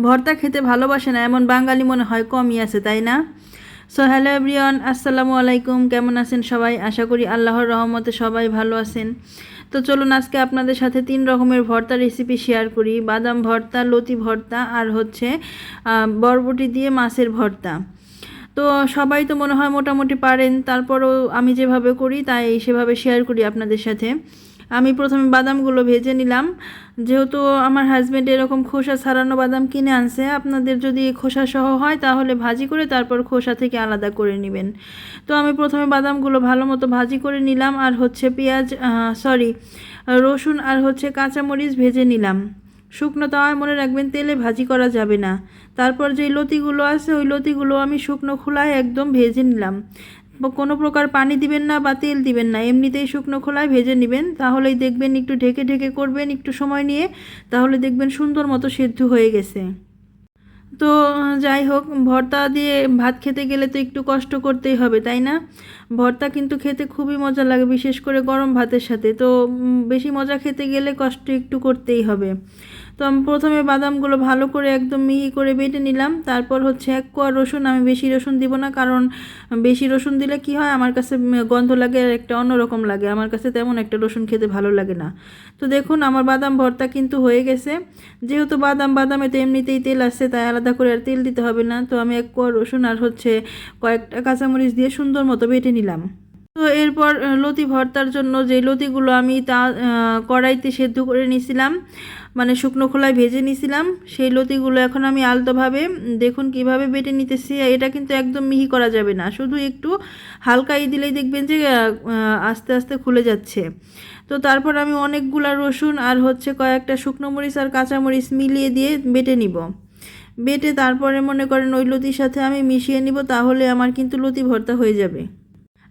ভর্তা খেতে ভালোবাসে না এমন বাঙালি মনে হয় কমই আছে, তাই না? সো হ্যালো এভরিওয়ান, আসসালামু আলাইকুম। কেমন আছেন সবাই? আশা করি আল্লাহর রহমতে সবাই ভালো আছেন। তো চলুন আজকে আপনাদের সাথে 3 রকমের ভর্তা রেসিপি শেয়ার করি। বাদাম ভর্তা, লতি ভর্তা আর হচ্ছে বরবটি দিয়ে মাছের ভর্তা। তো সবাই তো মনে হয় মোটামুটি পারেন, তারপরও আমি যেভাবে করি তাই সেভাবে শেয়ার করি আপনাদের সাথে। আমি প্রথমে বাদামগুলো ভেজে নিলাম। যেহেতু আমার হাজব্যান্ড এরকম খোসা ছাড়ানো বাদাম কিনে আনছে, আপনাদের যদি খোসা সহ হয় তাহলে ভাজি করে তারপর খোসা থেকে আলাদা করে নেবেন। তো আমি প্রথমে বাদামগুলো ভালো মতো ভাজি করে নিলাম, আর হচ্ছে রসুন আর হচ্ছে কাঁচামরিচ ভেজে নিলাম। শুকনো তাওয়ায় মনে রাখবেন তেলে ভাজি করা যাবে না। তারপর যেই লতিগুলো আছে ওই লতিগুলো আমি শুকনো খোলায় একদম ভেজে নিলাম। কোনো প্রকার পানি দিবেন না বা তেল দিবেন না, এমনিতেই শুকনো খোলায় ভেজে নেবেন। তাহলেই দেখবেন একটু ঢেকে ঢেকে করবেন একটু সময় নিয়ে, তাহলে দেখবেন সুন্দর মতো সেদ্ধ হয়ে গেছে। তো যাই হোক, ভর্তা দিয়ে ভাত খেতে গেলে তো একটু কষ্ট করতেই হবে, তাই না? ভর্তা কিন্তু খেতে খুবই মজা লাগে, বিশেষ করে গরম ভাতের সাথে। তো বেশি মজা খেতে গেলে কষ্ট একটু করতেই হবে। তো আমি প্রথমে বাদামগুলো ভালো করে একদম মিহি করে বেটে নিলাম। তারপর হচ্ছে 1 কোয়া রসুন, আমি বেশি রসুন দিব না, কারণ বেশি রসুন দিলে কি হয়, আমার কাছে গন্ধ লাগে আর একটা অন্যরকম লাগে, আমার কাছে তেমন একটা রসুন খেতে ভালো লাগে না। তো দেখুন আমার বাদাম ভর্তা কিন্তু হয়ে গেছে। যেহেতু বাদামে তো এমনিতেই তেল আসছে, তাই আলাদা করে আর তেল দিতে হবে না। তো আমি 1 কোয়া রসুন আর হচ্ছে কয়েকটা কাঁচামরিচ দিয়ে সুন্দর মতো বেটে নিলাম। তো এরপর লতি ভর্তার জন্য যে লতিগুলো আমি কড়াইতে সেদ্ধ করে নিয়েছিলাম, মানে শুকনো খোলায় ভেজে নিয়েছিলাম, সেই লতিগুলো এখন আমি আলতোভাবে দেখুন কিভাবে বেটে নিতেছি। এটা কিন্তু একদম মিহি করা যাবে না, শুধু একটু হালকা দিলেই দেখবেন যে আস্তে আস্তে খুলে যাচ্ছে। তো তারপর আমি অনেকগুলা রসুন আর হচ্ছে কয়েকটা শুকনো মরিচ আর কাঁচামরিচ মিলিয়ে দিয়ে বেটে নিব। বেটে তারপরে মনে করেন ওই লতির সাথে আমি মিশিয়ে নিব, তাহলে আমার কিন্তু লতি ভর্তা হয়ে যাবে।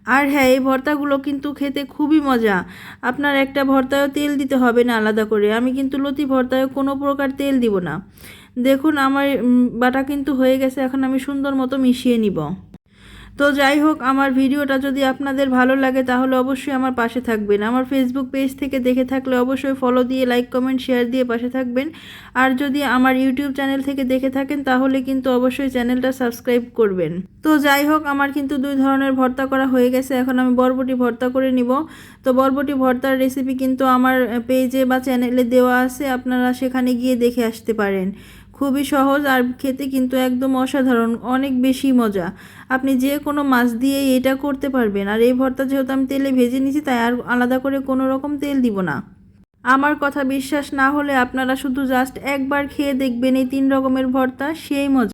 আর হ্যাঁ, এই ভর্তাগুলো কিন্তু খেতে খুবই মজা। আপনার একটা ভর্তায়ও তেল দিতে হবে না আলাদা করে। আমি কিন্তু লতি ভর্তায় কোনো প্রকার তেল দিব না। দেখুন আমার বাটা কিন্তু হয়ে গেছে, এখন আমি সুন্দর মতো মিশিয়ে নিব। তো যাই হোক, আমার ভিডিওটা যদি আপনাদের ভালো লাগে তাহলে অবশ্যই আমার পাশে থাকবেন। আমার ফেসবুক পেজ থেকে দেখে থাকলে অবশ্যই ফলো দিয়ে লাইক কমেন্ট শেয়ার দিয়ে পাশে থাকবেন। আর যদি আমার ইউটিউব চ্যানেল থেকে দেখে থাকেন তাহলে কিন্তু অবশ্যই চ্যানেলটা সাবস্ক্রাইব করবেন। তো যাই হোক, আমার কিন্তু 2 ধরনের ভর্তা করা হয়ে গেছে, এখন আমি বরবটি ভর্তা করে নিব। তো বরবটি ভর্তার রেসিপি কিন্তু আমার পেজে বা চ্যানেলে দেওয়া আছে, আপনারা সেখানে গিয়ে দেখে আসতে পারেন। খুবই সহজ আর খেতে কিন্তু একদম অসাধারণ, অনেক বেশি মজা। আপনি যে কোনো মাছ দিয়ে এটা করতে পারবেন। আর এই ভর্তা যেহেতু আমি তেলে ভেজে নিয়েছি, তাই আর আলাদা করে কোনো রকম তেল দিব না। আমার কথা বিশ্বাস না হলে আপনারা শুধু জাস্ট একবার খেয়ে দেখবেন এই 3 রকমের ভর্তা, সেই মজা।